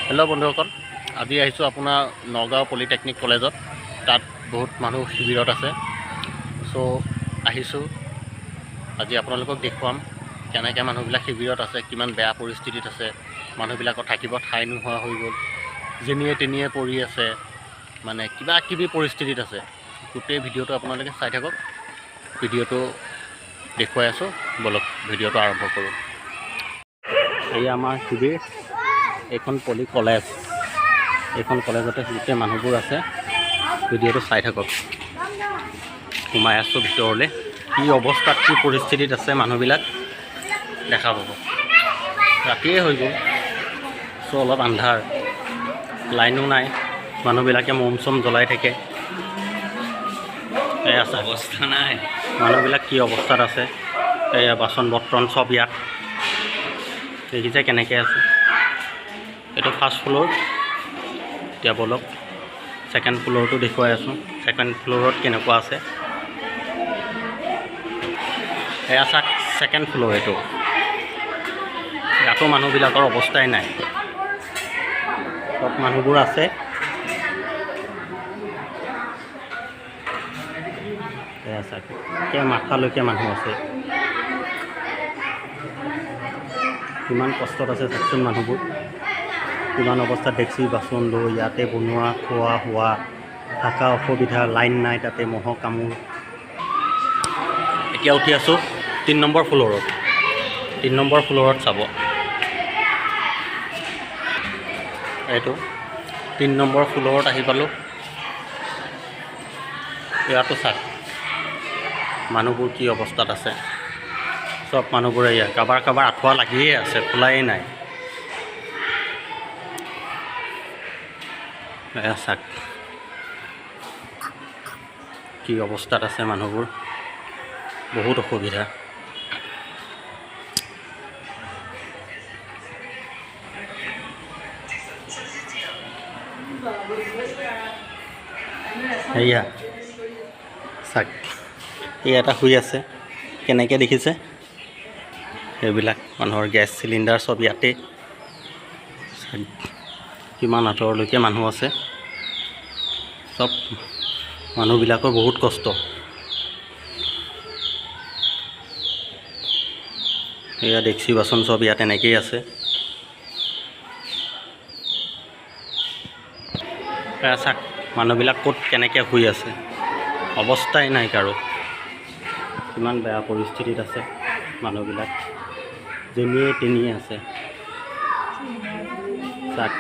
Hello' বন্ধুসকল, আজি আহিছোঁ আপোনাৰ নগাঁও পলিটেকনিক কলেজত। তাত বহুত মানুহ শিবিৰত আছে। চ' আহিছোঁ আজি আপোনালোকক দেখুৱাম কেনেকৈ মানুহবিলাক শিবিৰত আছে, কিমান বেয়া পৰিস্থিতিত আছে, মানুহবিলাকৰ থাকিব ঠাই নোহোৱা হৈ গ'ল, যেনিয়ে তেনিয়ে পৰি আছে, মানে কিবা কিবি পৰিস্থিতিত আছে। গোটেই ভিডিঅ'টো আপোনালোকে চাই থাকক। ভিডিঅ'টো দেখুৱাই আছোঁ, বলক ভিডিঅ'টো আৰম্ভ কৰোঁ। এয়া আমাৰ শিবিৰ, এইখন পলি কলেজ। এইখন কলেজতে গোটেই মানুহবোৰ আছে। ভিডিঅ'টো চাই থাকক। সোমাই আছোঁ ভিতৰলৈ, কি অৱস্থাত কি পৰিস্থিতিত আছে মানুহবিলাক দেখা পাব। ৰাতিয়ে হৈ গ'ল, চ' অলপ আন্ধাৰ, লাইনো নাই, মানুহবিলাকে মম চম জ্বলাই থাকে। এয়া অৱস্থা নাই, মানুহবিলাক কি অৱস্থাত আছে। এয়া বাচন বৰ্তন চব ইয়াত দেখিছে কেনেকৈ আছে। এইটো ফাৰ্ষ্ট ফ্ল'ৰ। এতিয়া বলক ছেকেণ্ড ফ্ল'ৰটো দেখুৱাই আছোঁ। ছেকেণ্ড ফ্ল'ৰত কেনেকুৱা আছে এয়া চাওক, ছেকেণ্ড ফ্ল'ৰ এইটো। ইয়াতো মানুহবিলাকৰ অৱস্থাই নাই, চব মানুহবোৰ আছে। এয়া চাওক, একে মাথালৈকে মানুহ আছে। কিমান কষ্টত আছে চাওকচোন মানুহবোৰ, কিমান অৱস্থাত ডেক্সি বাচন লৈ ইয়াতে বনোৱা খোৱা হোৱা, থকা অসুবিধা, লাইন নাই, তাতে মহৰ কামোৰ। এতিয়া উঠি আছোঁ 3 নম্বৰ ফ্ল'ৰত। 3 নম্বৰ ফ্ল'ৰত চাব, এইটো 3 নম্বৰ ফ্ল'ৰত আহি পালোঁ। ইয়াতো চাওক মানুহবোৰ কি অৱস্থাত আছে। চব মানুহবোৰে ইয়াত কাবাৰ কাবাৰ আঁঠুৱা লাগিয়ে আছে, খোলাই নাই। এয়া চাওক কি অৱস্থাত আছে মানুহবোৰ, বহুত অসুবিধা। সেয়া চাওক, এই এটা শুই আছে কেনেকৈ দেখিছে। সেইবিলাক মানুহৰ গেছ চিলিণ্ডাৰ চব ইয়াতে। কিমান আঁতৰলৈকে মানুহ আছে, চব মানুহবিলাকৰ বহুত কষ্ট। এয়া ডেক্সি বাচন চব ইয়াত এনেকেই আছে। এয়া চাওক মানুহবিলাক ক'ত কেনেকৈ শুই আছে, অৱস্থাই নাই কাৰো। কিমান বেয়া পৰিস্থিতিত আছে মানুহবিলাক, যেনিয়ে তেনিয়ে আছে। চাওক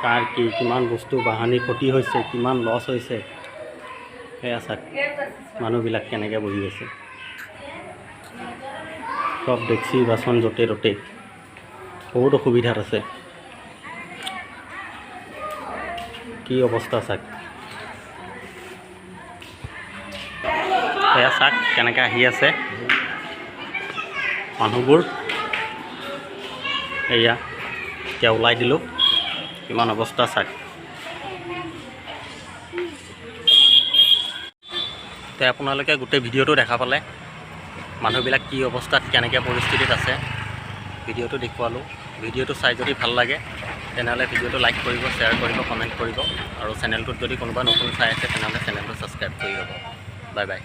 কাৰ কি কিমান বস্তু বাহানি ক্ষতি হৈছে, কিমান লছ হৈছে। সেয়া চাওক মানুহবিলাক কেনেকৈ বহি আছে, চব ডেক্সি বাচন য'তে ত'তে, বহুত অসুবিধাত আছে। কি অৱস্থা চাওক, সেয়া চাওক কেনেকৈ আহি আছে মানুহবোৰ। এয়া এতিয়া ওলাই দিলোঁ, কিমান অৱস্থা চাওক। তো আপোনালোকে গোটেই ভিডিঅ'টো দেখা পালে মানুহবিলাক কি অৱস্থাত কেনেকৈ পৰিস্থিতিত আছে। ভিডিঅ'টো দেখুৱালোঁ। ভিডিঅ'টো চাই যদি ভাল লাগে তেনেহ'লে ভিডিঅ'টো লাইক কৰিব, শ্বেয়াৰ কৰিব, কমেণ্ট কৰিব, আৰু চেনেলটোত যদি কোনোবা নতুন চাই আছে তেনেহ'লে চেনেলটো ছাবস্ক্ৰাইব কৰি ল'ব। Bye bye.